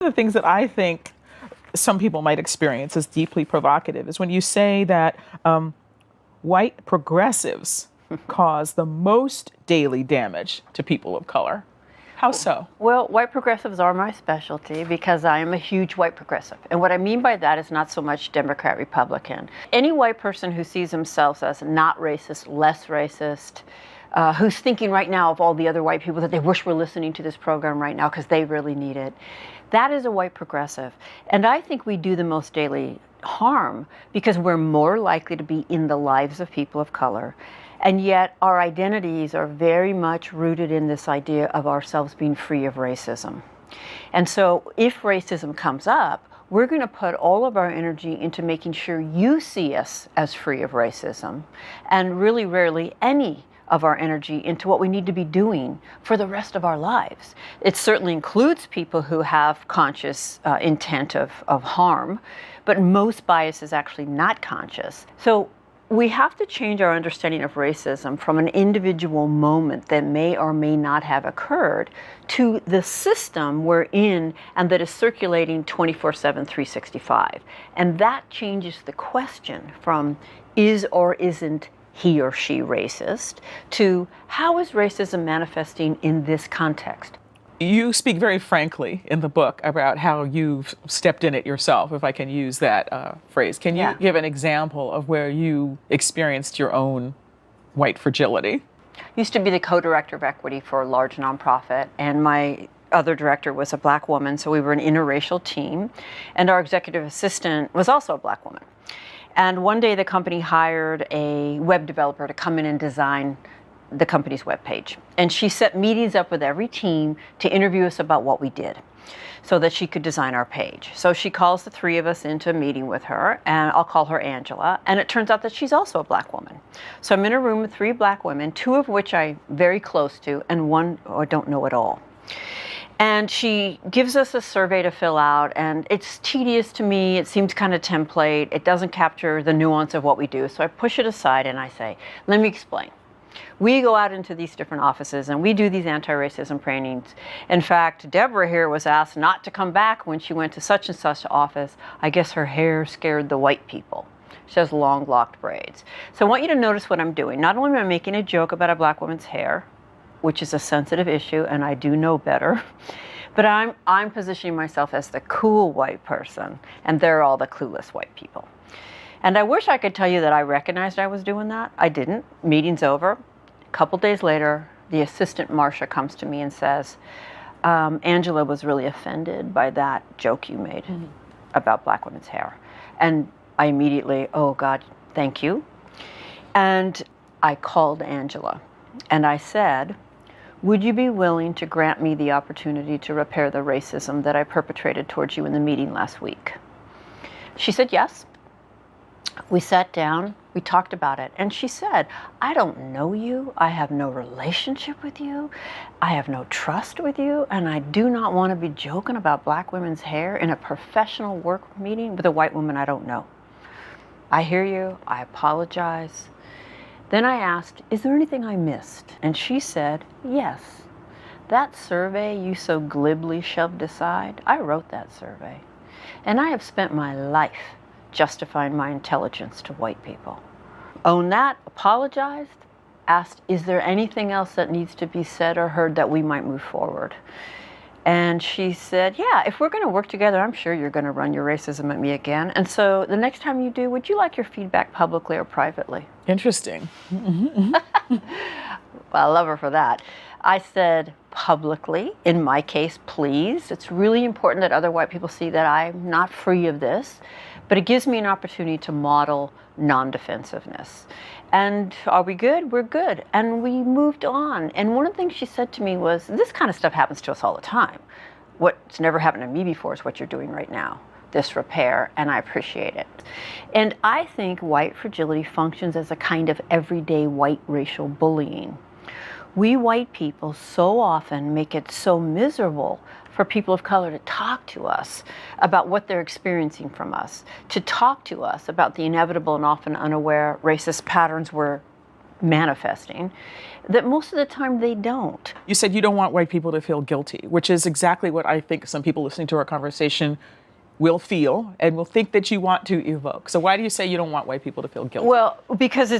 The things that I think some people might experience as deeply provocative is when you say that white progressives cause the most daily damage to people of color. How so? Well, white progressives are my specialty because I am a huge white progressive. And what I mean by that is not so much Democrat, Republican. Any white person who sees themselves as not racist, less racist, who's thinking right now of all the other white people that they wish were listening to this program right now because they really need it, that is a white progressive. And I think we do the most daily harm because we're more likely to be in the lives of people of color. And yet our identities are very much rooted in this idea of ourselves being free of racism. And so if racism comes up, we're going to put all of our energy into making sure you see us as free of racism, and really rarely any of our energy into what we need to be doing for the rest of our lives. It certainly includes people who have conscious intent of harm, but most bias is actually not conscious. So we have to change our understanding of racism from an individual moment that may or may not have occurred to the system we're in and that is circulating 24/7, 365. And that changes the question from is or isn't he or she racist to how is racism manifesting in this context? You speak very frankly in the book about how you've stepped in it yourself, if I can use that phrase. Can you give an example of where you experienced your own white fragility? Used to be the co-director of equity for a large nonprofit, and my other director was a black woman, so we were an interracial team, and our executive assistant was also a black woman. And one day the company hired a web developer to come in and design the company's webpage. And she set meetings up with every team to interview us about what we did so that she could design our page. So she calls the three of us into a meeting with her, and I'll call her Angela. And it turns out that she's also a black woman. So I'm in a room with three black women, two of which I'm very close to, and one I don't know at all. And she gives us a survey to fill out, and it's tedious to me. It seems kind of template. It doesn't capture the nuance of what we do. So I push it aside and I say, let me explain. We go out into these different offices and we do these anti-racism trainings. In fact, Deborah here was asked not to come back when she went to such and such office. I guess her hair scared the white people. She has long locked braids. So I want you to notice what I'm doing. Not only am I making a joke about a black woman's hair, which is a sensitive issue and I do know better, but I'm positioning myself as the cool white person and they're all the clueless white people. And I wish I could tell you that I recognized I was doing that. I didn't. Meeting's over. A couple days later, the assistant Marcia comes to me and says, Angela was really offended by that joke you made about black women's hair. And I immediately, oh God, thank you. And I called Angela and I said, would you be willing to grant me the opportunity to repair the racism that I perpetrated towards you in the meeting last week? She said yes. We sat down, we talked about it, and she said, I don't know you, I have no relationship with you, I have no trust with you, and I do not want to be joking about black women's hair in a professional work meeting with a white woman I don't know. I hear you, I apologize. Then I asked, is there anything I missed? And she said, yes. That survey you so glibly shoved aside, I wrote that survey. And I have spent my life justifying my intelligence to white people. Owned that, apologized, asked, is there anything else that needs to be said or heard that we might move forward? And she said, yeah, if we're going to work together, I'm sure you're going to run your racism at me again. And so the next time you do, would you like your feedback publicly or privately? Interesting. Well, I love her for that. I said, publicly, in my case, please. It's really important that other white people see that I'm not free of this, but it gives me an opportunity to model non-defensiveness. And are we good? We're good. And we moved on. And one of the things she said to me was, this kind of stuff happens to us all the time. What's never happened to me before is what you're doing right now, this repair, and I appreciate it. And I think white fragility functions as a kind of everyday white racial bullying. We white people so often make it so miserable for people of color to talk to us about what they're experiencing from us, to talk to us about the inevitable and often unaware racist patterns we're manifesting, that most of the time they don't. You said you don't want white people to feel guilty, which is exactly what I think some people listening to our conversation will feel and will think that you want to evoke. So why do you say you don't want white people to feel guilty? Well, because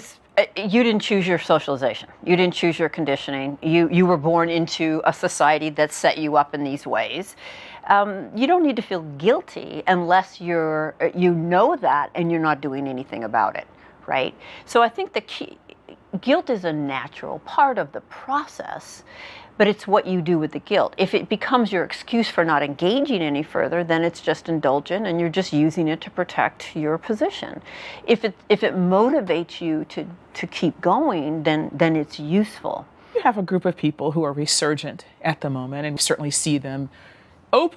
you didn't choose your socialization. You didn't choose your conditioning. You were born into a society that set you up in these ways. You don't need to feel guilty unless you know that and you're not doing anything about it, right? So I think guilt is a natural part of the process, but it's what you do with the guilt. If it becomes your excuse for not engaging any further, then it's just indulgent and you're just using it to protect your position. If it motivates you to keep going, then it's useful. You have a group of people who are resurgent at the moment, and we certainly see them open